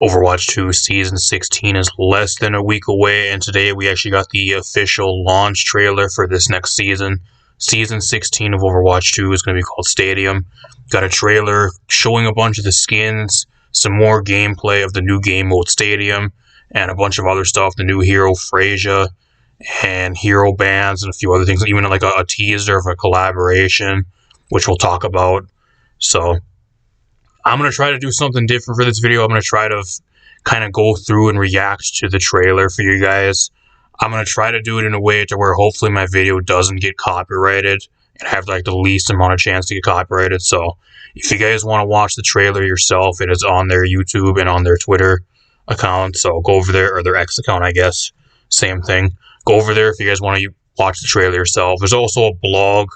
Overwatch 2 Season 16 is less than a week away, and today we actually got the official launch trailer for this next season. Season 16 of Overwatch 2 is going to be called Stadium. Got a trailer showing a bunch of the skins, some more gameplay of the new game mode Stadium, and a bunch of other stuff, the new hero Freyja, and hero bands, and a few other things, even like a teaser of a collaboration, which we'll talk about. So I'm going to try to do something different for this video. I'm going to try to kind of go through and react to the trailer for you guys. I'm going to try to do it in a way to where hopefully my video doesn't get copyrighted and have like the least amount of chance to get copyrighted. So if you guys want to watch the trailer yourself, it is on their YouTube and on their Twitter account. So go over there, or their X account, I guess. Same thing. Go over there if you guys want to watch the trailer yourself. There's also a blog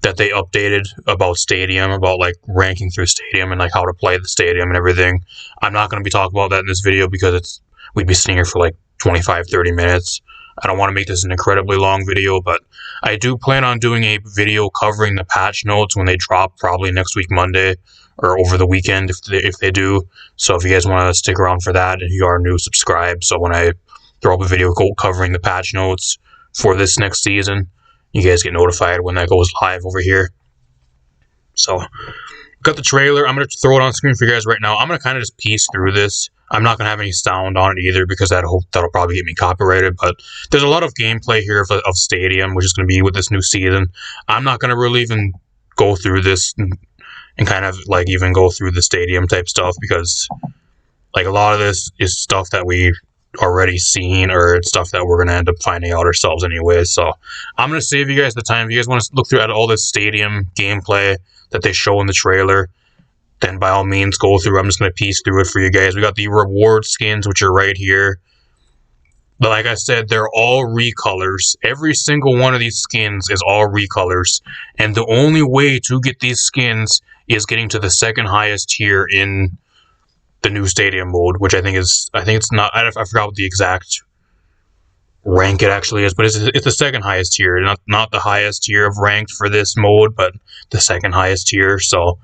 that they updated about Stadium, about like ranking through Stadium and like how to play the Stadium and everything. I'm not going to be talking about that in this video because we'd be sitting here for like 25-30 minutes. I don't want to make this an incredibly long video, but I do plan on doing a video covering the patch notes when they drop, probably next week Monday or over the weekend if they do. So if you guys want to stick around for that, and if you are new, subscribe. So when I throw up a video covering the patch notes for this next season, you guys get notified when that goes live over here. So, got the trailer. I'm going to throw it on screen for you guys right now. I'm going to kind of just piece through this. I'm not going to have any sound on it either because that'll probably get me copyrighted. But there's a lot of gameplay here of Stadium, which is going to be with this new season. I'm not going to really even go through this and kind of like even go through the Stadium type stuff because like a lot of this is stuff that we already seen, or it's stuff that we're going to end up finding out ourselves anyway. So I'm going to save you guys the time. If you guys want to look through at all this Stadium gameplay that they show in the trailer, then by all means go through. I'm just going to piece through it for you guys. We got the reward skins, which are right here. But like I said, they're all recolors. Every single one of these skins is all recolors. And the only way to get these skins is getting to the second highest tier in the new Stadium mode, which I think it's not, I forgot what the exact rank it actually is, but it's the second highest tier, not the highest tier of ranked for this mode, but the second highest tier. So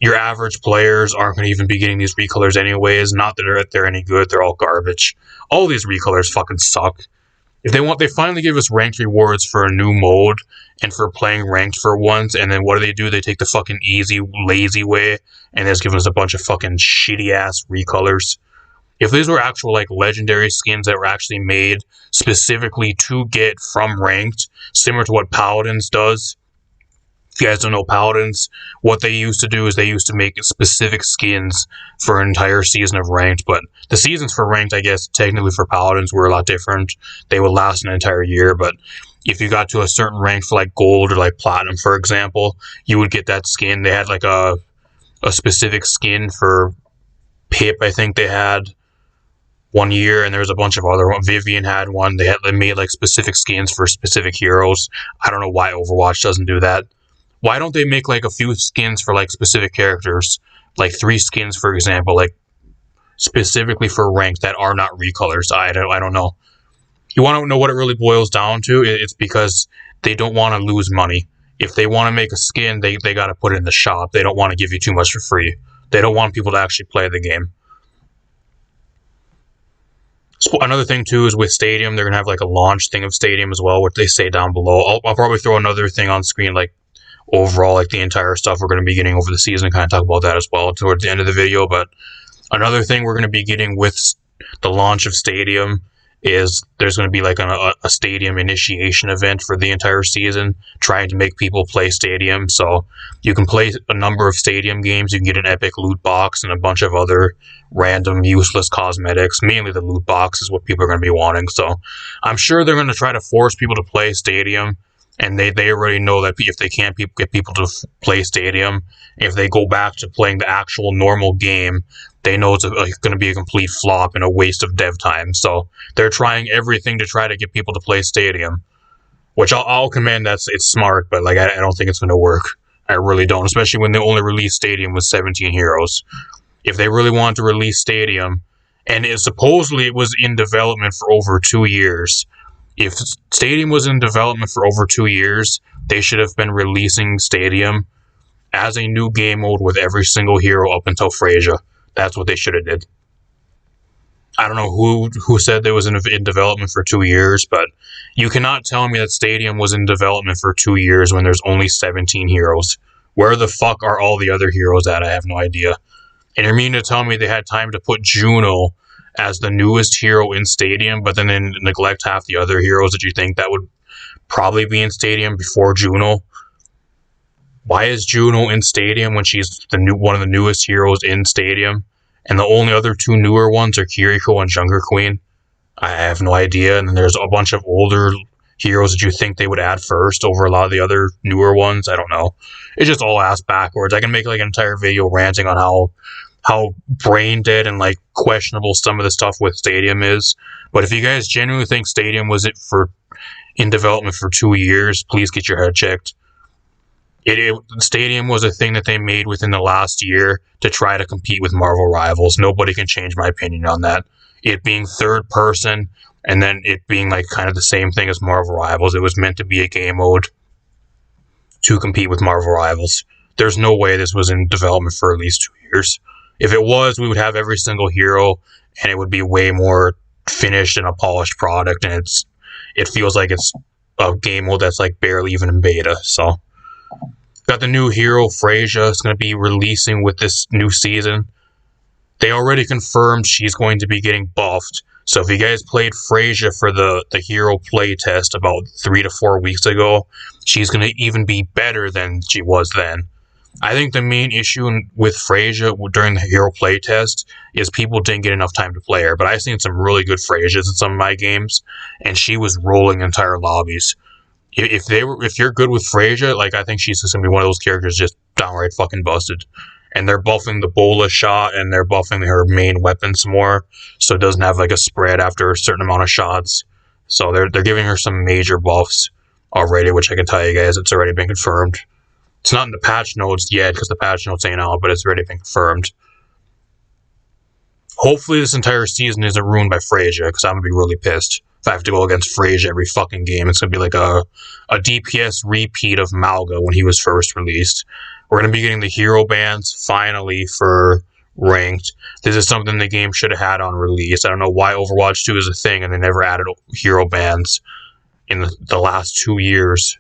your average players aren't going to even be getting these recolors anyways. Not that they're any good, they're all garbage. All these recolors fucking suck. If they finally give us ranked rewards for a new mode and for playing ranked for once, and then what do? They take the fucking easy, lazy way and just give us a bunch of fucking shitty-ass recolors. If these were actual, like, legendary skins that were actually made specifically to get from ranked, similar to what Paladins does. If you guys don't know Paladins, what they used to do is they used to make specific skins for an entire season of ranked, but the seasons for ranked, I guess, technically for Paladins were a lot different. They would last an entire year, but if you got to a certain rank for like gold or like platinum, for example, you would get that skin. They had like a specific skin for Pip, I think they had one year, and there was a bunch of other ones. Vivian had one. They made like specific skins for specific heroes. I don't know why Overwatch doesn't do that. Why don't they make like a few skins for like specific characters, like 3 skins, for example, like specifically for ranked that are not recolors? I don't know. You want to know what it really boils down to? It's because they don't want to lose money. If they want to make a skin, they got to put it in the shop. They don't want to give you too much for free. They don't want people to actually play the game. Another thing too is with Stadium, they're gonna have like a launch thing of Stadium as well, which they say down below. I'll probably throw another thing on screen, like overall, like the entire stuff we're going to be getting over the season, kind of talk about that as well towards the end of the video. But another thing we're going to be getting with the launch of Stadium is there's going to be like a Stadium initiation event for the entire season, trying to make people play Stadium. So you can play a number of Stadium games. You can get an epic loot box and a bunch of other random useless cosmetics. Mainly the loot box is what people are going to be wanting. So I'm sure they're going to try to force people to play Stadium. And they already know that if they can't get people to play Stadium, if they go back to playing the actual normal game, they know it's going to be a complete flop and a waste of dev time. So they're trying everything to try to get people to play Stadium, which I'll commend. It's smart, but like I don't think it's going to work. I really don't, especially when they only released Stadium with 17 heroes. If they really wanted to release Stadium, and supposedly it was in development for over 2 years. If Stadium was in development for over 2 years, they should have been releasing Stadium as a new game mode with every single hero up until Freyja. That's what they should have did. I don't know who said that was in development for 2 years, but you cannot tell me that Stadium was in development for 2 years when there's only 17 heroes. Where the fuck are all the other heroes at? I have no idea. And you're meaning to tell me they had time to put Juno as the newest hero in Stadium, but then they neglect half the other heroes that you think that would probably be in Stadium before Juno? Why is Juno in Stadium when she's one of the newest heroes in Stadium? And the only other two newer ones are Kiriko and Junker Queen. I have no idea. And then there's a bunch of older heroes that you think they would add first over a lot of the other newer ones. I don't know. It's just all ass backwards. I can make like an entire video ranting on how brain dead and like questionable some of the stuff with Stadium is. But if you guys genuinely think Stadium was in development for 2 years, please get your head checked. Stadium was a thing that they made within the last year to try to compete with Marvel Rivals. Nobody can change my opinion on that. It being third person and then it being like kind of the same thing as Marvel Rivals. It was meant to be a game mode to compete with Marvel Rivals. There's no way this was in development for at least 2 years. If it was, we would have every single hero and it would be way more finished and a polished product, and it feels like it's a game mode that's like barely even in beta. So got the new hero Freyja. It's going to be releasing with this new season. They already confirmed she's going to be getting buffed. So if you guys played Freyja for the hero playtest about 3 to 4 weeks ago, she's going to even be better than she was then. I think the main issue with Freyja during the hero playtest is people didn't get enough time to play her. But I've seen some really good Freyjas in some of my games, and she was rolling entire lobbies. If you're good with Freyja, like I think she's just gonna be one of those characters just downright fucking busted. And they're buffing the bola shot and they're buffing her main weapon some more, so it doesn't have like a spread after a certain amount of shots. So they're giving her some major buffs already, which I can tell you guys, it's already been confirmed. It's not in the patch notes yet because the patch notes ain't out, but it's already been confirmed. Hopefully this entire season isn't ruined by Freyja, because I'm gonna be really pissed if I have to go against Freyja every fucking game. It's gonna be like a DPS repeat of Malga when he was first released. We're gonna be getting the hero bans finally for ranked. This is something the game should have had on release. I don't know why Overwatch 2 is a thing and they never added hero bans in the last 2 years.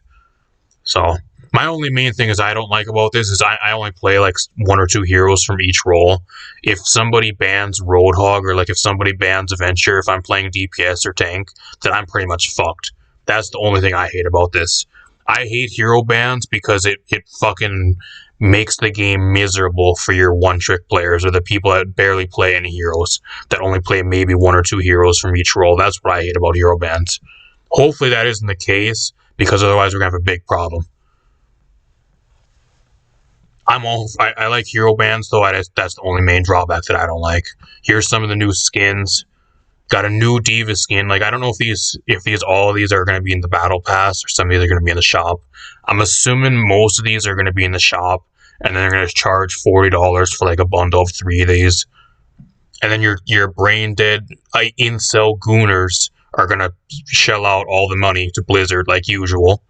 So my only main thing is I don't like about this is I only play like 1 or 2 heroes from each role. If somebody bans Roadhog or like if somebody bans Adventure, if I'm playing DPS or tank, then I'm pretty much fucked. That's the only thing I hate about this. I hate hero bans because it fucking makes the game miserable for your one-trick players or the people that barely play any heroes, that only play maybe 1 or 2 heroes from each role. That's what I hate about hero bans. Hopefully that isn't the case, because otherwise we're going to have a big problem. I like hero bands though. That's the only main drawback that I don't like. Here's some of the new skins. Got a new Diva skin. Like I don't know if all of these are going to be in the battle pass or some of these are going to be in the shop. I'm assuming most of these are going to be in the shop, and then they're going to charge $40 for like a bundle of 3 of these. And then your brain dead incel gooners are going to shell out all the money to Blizzard like usual.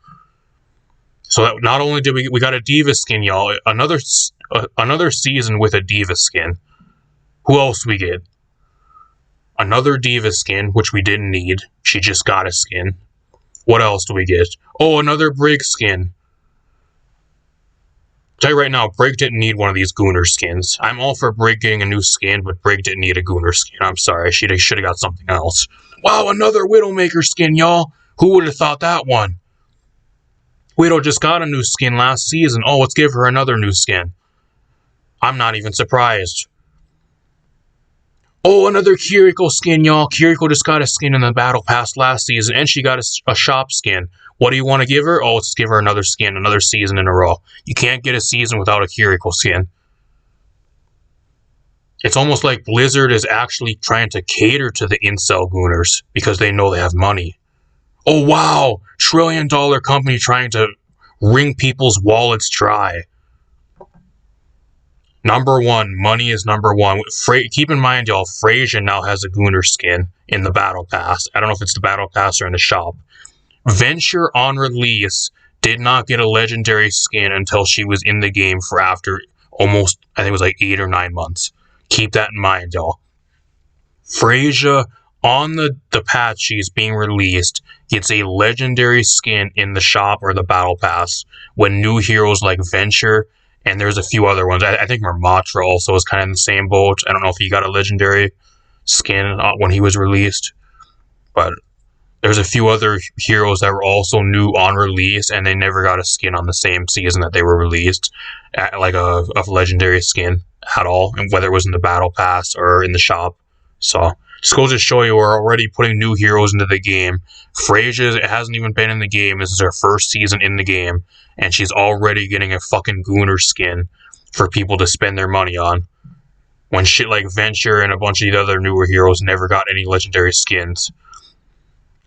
So that not only did we got a Diva skin, y'all, another season with a Diva skin. Who else we get? Another Diva skin, which we didn't need. She just got a skin. What else do we get? Oh, another Brig skin. I'll tell you right now, Brig didn't need one of these Gooner skins. I'm all for Brig getting a new skin, but Brig didn't need a Gooner skin. I'm sorry, she should have got something else. Wow, another Widowmaker skin, y'all. Who would have thought that one? Widow just got a new skin last season. Oh, let's give her another new skin. I'm not even surprised. Oh, another Kiriko skin, y'all. Kiriko just got a skin in the Battle Pass last season, and she got a shop skin. What do you want to give her? Oh, let's give her another skin, another season in a row. You can't get a season without a Kiriko skin. It's almost like Blizzard is actually trying to cater to the incel gooners because they know they have money. Oh, wow, $1 trillion company trying to wring people's wallets dry. Number one, money is number one. Keep in mind, y'all, Freyja now has a Gooner skin in the Battle Pass. I don't know if it's the Battle Pass or in the shop. Venture on release did not get a legendary skin until she was in the game for after almost, I think it was like 8 or 9 months. Keep that in mind, y'all. Freyja, on the patch she's being released, gets a legendary skin in the shop or the battle pass when new heroes like Venture, and there's a few other ones. I think Mermatra also is kind of in the same boat. I don't know if he got a legendary skin when he was released, but there's a few other heroes that were also new on release, and they never got a skin on the same season that they were released, like a legendary skin at all, and whether it was in the battle pass or in the shop. So just goes to show you, we're already putting new heroes into the game. Freyja, it hasn't even been in the game. This is her first season in the game, and she's already getting a fucking Gunnar skin for people to spend their money on. When shit like Venture and a bunch of the other newer heroes never got any legendary skins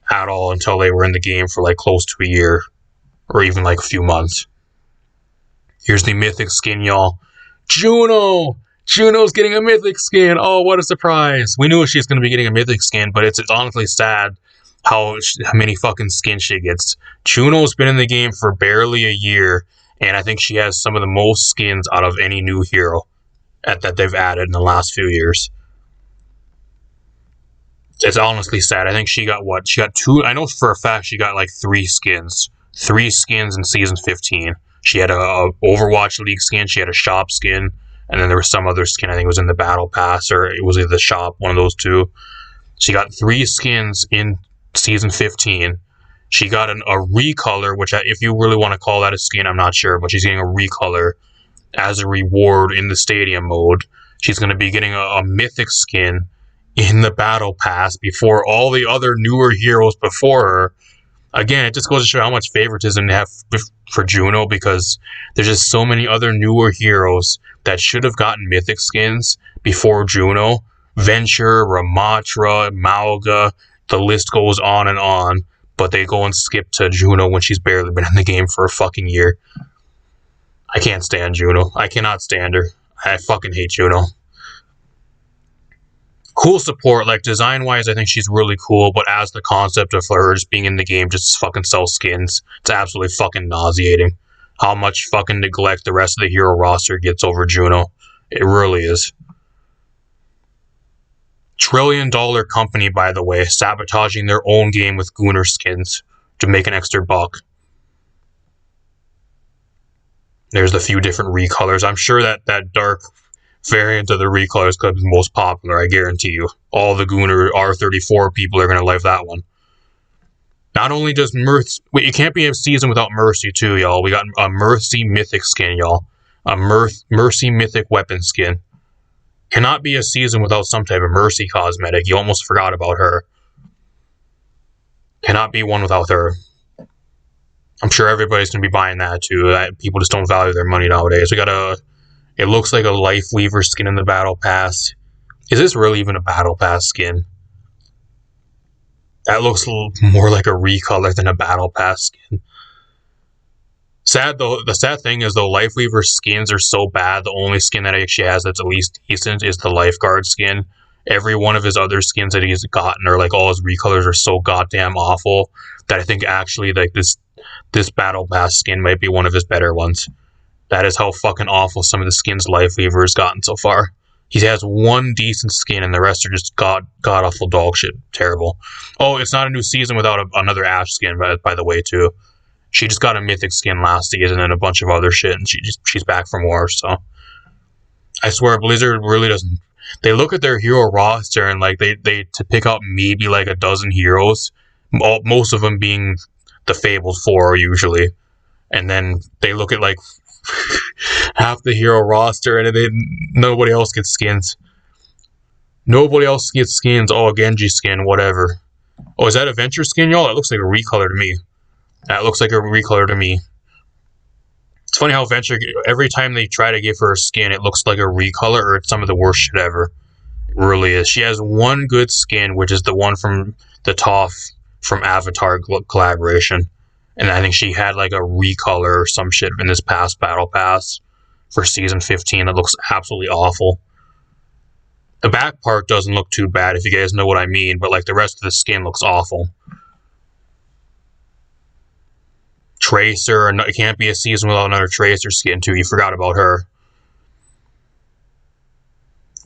at all until they were in the game for like close to a year or even like a few months. Here's the mythic skin, y'all. Juno! Juno's getting a mythic skin. Oh, what a surprise. We knew she's going to be getting a mythic skin, but it's honestly sad how many fucking skins she gets. Juno's been in the game for barely a year, and I think she has some of the most skins out of any new hero that they've added in the last few years. It's honestly sad. I think she got what? She got 2. I know for a fact she got like 3 skins. 3 skins in season 15. She had a Overwatch League skin. She had a shop skin. And then there was some other skin. I think it was in the battle pass or it was either the shop. One of those two. She got 3 skins in season 15. She got a recolor, which if you really want to call that a skin, I'm not sure. But she's getting a recolor as a reward in the stadium mode. She's going to be getting a mythic skin in the battle pass before all the other newer heroes before her. Again, it just goes to show how much favoritism they have for Juno, because there's just so many other newer heroes that should have gotten mythic skins before Juno. Venture, Ramatra, Malga, the list goes on, but they go and skip to Juno when she's barely been in the game for a fucking year. I can't stand Juno. I cannot stand her. I fucking hate Juno. Cool support, like design-wise, I think she's really cool, but as the concept of her just being in the game just to fucking sell skins, it's absolutely fucking nauseating. How much fucking neglect the rest of the hero roster gets over Juno. It really is. $1 trillion company, by the way, sabotaging their own game with Gunnar skins to make an extra buck. There's a few different recolors. I'm sure that dark variant of the recolor is going to be the most popular, I guarantee you. All the Gunnar R34 people are going to love that one. Not only does it can't be a season without Mercy too, y'all. We got a Mercy mythic skin, y'all. A Mercy mythic weapon skin. Cannot be a season without some type of Mercy cosmetic. You almost forgot about her. Cannot be one without her. I'm sure everybody's going to be buying that too. People just don't value their money nowadays. We got it looks like a Life Weaver skin in the battle pass. Is this really even a battle pass skin? That looks more like a recolor than a battle pass skin. Sad though, the sad thing is though, Life Weaver skins are so bad, the only skin that he actually has that's at least decent is the Lifeguard skin. Every one of his other skins that he's gotten, or like all his recolors, are so goddamn awful that I think actually like this battle pass skin might be one of his better ones. That is how fucking awful some of the skins Life Weaver has gotten so far. He has one decent skin and the rest are just god-awful dog shit. Terrible. Oh, it's not a new season without another Ashe skin, by the way, too. She just got a mythic skin last season and a bunch of other shit, and she's back for more, so. I swear, Blizzard really doesn't. They look at their hero roster and like they to pick up maybe like a dozen heroes, most of them being the Fabled 4 usually. And then they look at like half the hero roster and nobody else gets skins. Nobody else gets skins. Oh, a Genji skin, whatever. Oh, is that a Venture skin, y'all? That looks like a recolor to me. That looks like a recolor to me. It's funny how Venture, every time they try to give her a skin, it looks like a recolor or it's some of the worst shit ever. It really is. She has one good skin, which is the one from the Toph from Avatar collaboration. And I think she had like a recolor or some shit in this past battle pass for season 15 that looks absolutely awful. The back part doesn't look too bad, if you guys know what I mean, but like the rest of the skin looks awful. Tracer, it can't be a season without another Tracer skin too. You forgot about her.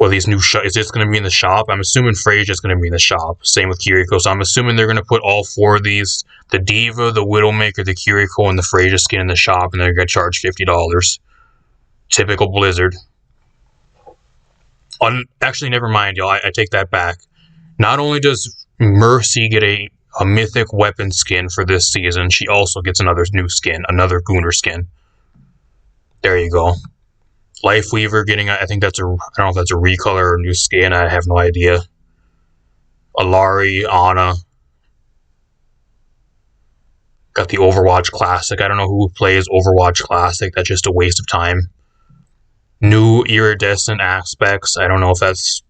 Well, these new is this going to be in the shop? I'm assuming Frasia's going to be in the shop. Same with Kiriko. So I'm assuming they're going to put all 4 of these, the Diva, the Widowmaker, the Kiriko, and the Frasiа skin in the shop, and they're going to charge $50. Typical Blizzard. Actually, never mind, y'all. I take that back. Not only does Mercy get a mythic weapon skin for this season, she also gets another new skin, another Gunner skin. There you go. Lifeweaver getting, I think that's I don't know if that's a recolor or new skin, I have no idea. Alari, Ana. Got the Overwatch Classic. I don't know who plays Overwatch Classic, that's just a waste of time. New iridescent aspects. I don't know if that's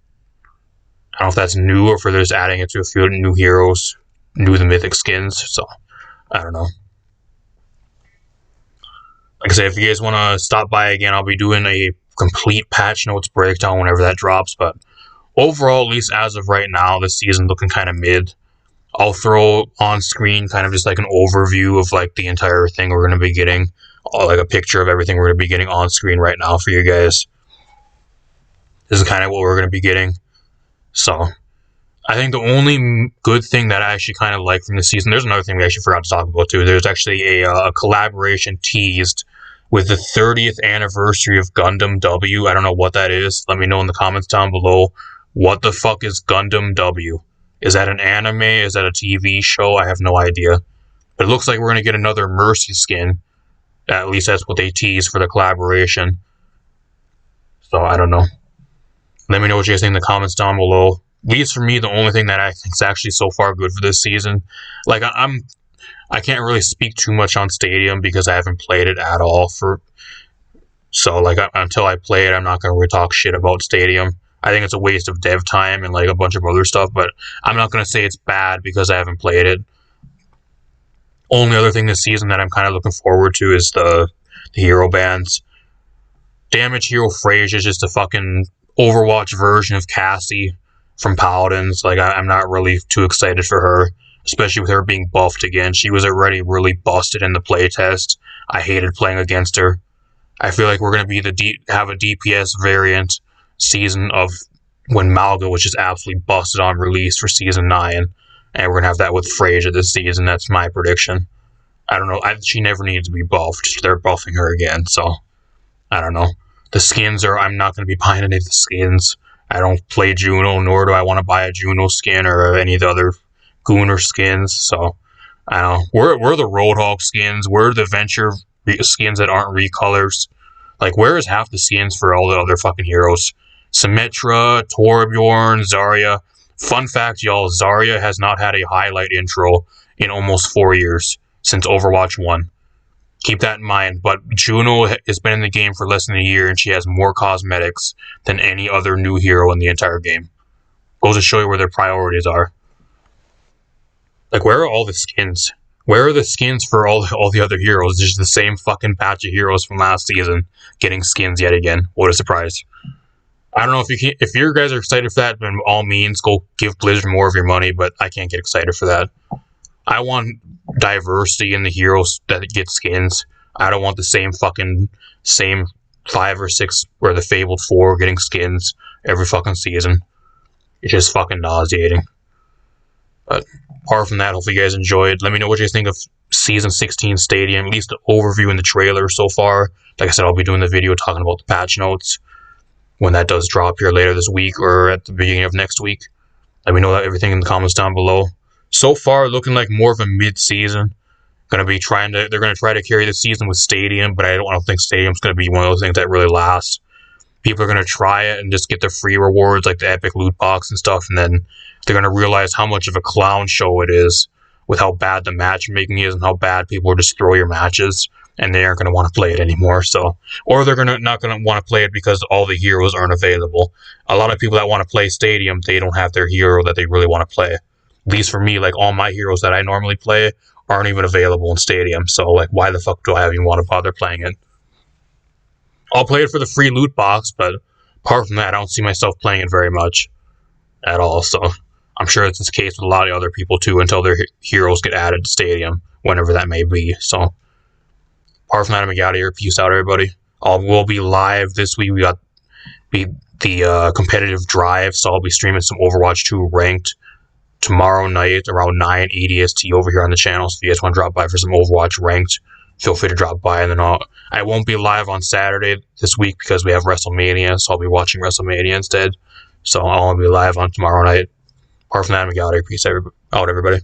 new or if they're just adding it to a few new heroes, new the mythic skins. So I don't know. Like I said, if you guys want to stop by again, I'll be doing a complete patch notes breakdown whenever that drops. But overall, at least as of right now, this season looking kind of mid. I'll throw on screen kind of just like an overview of like the entire thing we're going to be getting. Like a picture of everything we're going to be getting on screen right now for you guys. This is kind of what we're going to be getting. So I think the only good thing that I actually kind of like from this season, there's another thing we actually forgot to talk about too. There's actually a collaboration teased with the 30th anniversary of Gundam W. I don't know what that is. Let me know in the comments down below. What the fuck is Gundam W? Is that an anime? Is that a TV show? I have no idea. But it looks like we're going to get another Mercy skin. At least that's what they tease for the collaboration. So I don't know. Let me know what you guys think in the comments down below. At least for me, the only thing that I think is actually so far good for this season, like I can't really speak too much on Stadium because I haven't played it at all. So like until I play it, I'm not gonna really talk shit about Stadium. I think it's a waste of dev time and like a bunch of other stuff, but I'm not gonna say it's bad because I haven't played it. Only other thing this season that I'm kind of looking forward to is the hero bands. Damage Hero Frasia is just a fucking Overwatch version of Cassie from Paladins. Like I'm not really too excited for her, especially with her being buffed again. She was already really busted in the playtest. I hated playing against her. I feel like we're gonna be have a DPS variant season of when Malga was just absolutely busted on release for season 9, and we're gonna have that with Frasia this season. That's my prediction. I don't know. She never needs to be buffed. They're buffing her again, so I don't know. The skins are. I'm not gonna be buying any of the skins. I don't play Juno, nor do I want to buy a Juno skin or any of the other Gunner skins. So I don't know. We're the Roadhog skins. We're the Venture skins that aren't recolors. Like, where is half the skins for all the other fucking heroes? Symmetra, Torbjorn, Zarya. Fun fact, y'all, Zarya has not had a highlight intro in almost 4 years since Overwatch 1. Keep that in mind, but Juno has been in the game for less than a year and she has more cosmetics than any other new hero in the entire game. Goes to show you where their priorities are. Like, where are all the skins? Where are the skins for all the other heroes? Just the same fucking batch of heroes from last season getting skins yet again. What a surprise. I don't know if you guys are excited for that, then by all means, go give Blizzard more of your money, but I can't get excited for that. I want diversity in the heroes that get skins. I don't want the same 5 or 6 or the Fabled 4 getting skins every fucking season. It's just fucking nauseating. But apart from that, hopefully you guys enjoyed. Let me know what you guys think of Season 16 Stadium, at least the overview in the trailer so far. Like I said, I'll be doing the video talking about the patch notes when that does drop here later this week or at the beginning of next week. Let me know everything in the comments down below. So far, looking like more of a mid-season. They're gonna try to carry the season with Stadium, but I don't think Stadium's gonna be one of those things that really lasts. People are gonna try it and just get the free rewards like the epic loot box and stuff, and then they're gonna realize how much of a clown show it is with how bad the matchmaking is and how bad people will just throw your matches, and they aren't gonna want to play it anymore. So, or they're not gonna want to play it because all the heroes aren't available. A lot of people that want to play Stadium, they don't have their hero that they really want to play. At least for me, like all my heroes that I normally play aren't even available in Stadium. So like, why the fuck do I even want to bother playing it? I'll play it for the free loot box, but apart from that, I don't see myself playing it very much at all. So I'm sure it's the case with a lot of other people too until their heroes get added to Stadium, whenever that may be. So apart from that, I'm out of here. Peace out, everybody. We'll be live this week. We the competitive drive, so I'll be streaming some Overwatch 2 ranked tomorrow night around 9 EDST over here on the channel. So if you guys want to drop by for some Overwatch ranked, feel free to drop by. And then I won't be live on Saturday this week because we have WrestleMania, so I'll be watching WrestleMania instead. So I'll only be live on tomorrow night. Apart from that, we got it. Peace out, everybody.